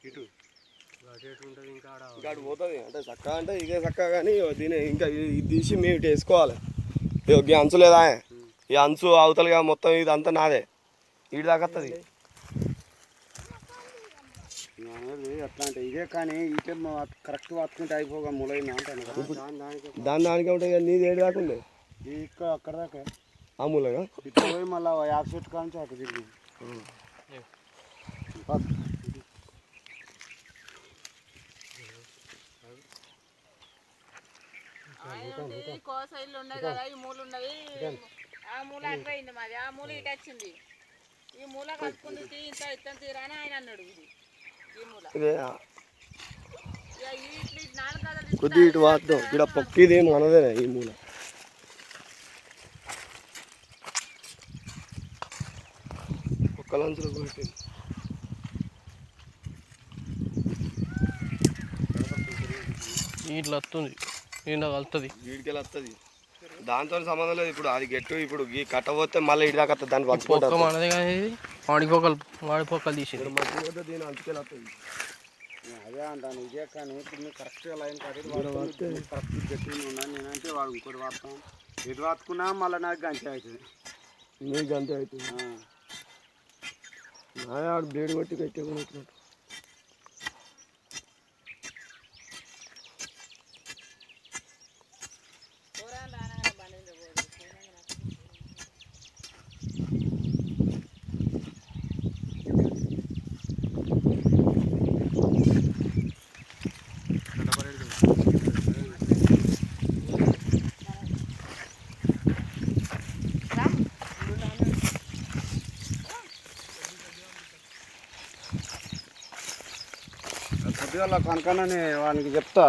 ఇటు ఉంటుంది ఇంకా అటు పోతుంది అంటే చక్కగా అంటే ఇదే చక్కగా కానీ దీని ఇంకా ఇది తీసి మేము ఇటు వేసుకోవాలి. ఈ అంచు లేదా ఈ అంచు అవతలుగా మొత్తం ఇదంతా నాదే ఇటు దాకా వస్తుంది అనేది ఎట్లా అంటే ఇదే కానీ ఇటే కరెక్ట్ పట్టుకుంటే అయిపోగా మూలైంది అంటాను దానికే ఉంటుంది కదా నీది ఏడు దాకా ఉండే ఇక్కడ అక్కడ దాకా ఆ మూలగా ఇటు పోయి మళ్ళీ యాప్ సెట్ కానీ అక్కడ తిరిగి కోసైళ్ళు ఉన్నాయి కదా ఈ మూలు ఉన్నది ఆ మూల అట్రైంది మాది ఆ మూల ఇటు వచ్చింది ఈ మూల కలుపుకుంది ఇంత ఇత్తనం తీరా అని ఆయన అన్నాడు ఇది ఈ మూల కొద్ది ఇటు వాడతాం ఇక్కడ పొక్కిది మనదే ఈ మూల పొక్కలంచులు కొట్టింది ఇట్లా వస్తుంది ఈయన కలుతుంది వీడికెళ్ళి వస్తుంది దాంతో సంబంధం లేదు. ఇప్పుడు అది గట్టు ఇప్పుడు ఈ కట్టబోతే మళ్ళీ ఇటు దాకా వస్తుంది దాన్ని పట్టుకుంటాం మనదే కానీ వాడి పొక్కలు తీసి మంచిగా పోతే దీని అంచుకెళ్ళి వస్తుంది. అదే అంటాను ఇదే కానీ ఇప్పుడు నువ్వు కరెక్ట్గా లైన్ కరెక్ట్ గట్టి ఉన్నాను నేనంటే వాడు ఇంకోటి వాడతాం ఎటు వాడుకున్నా మళ్ళీ నాకు గంట అవుతుంది నీకు గంట అవుతుంది ఆడు బ్లేడ్ కొట్టి పెట్టేకున్నట్టు కొద్దిగా కనుకనే వానికి చెప్తా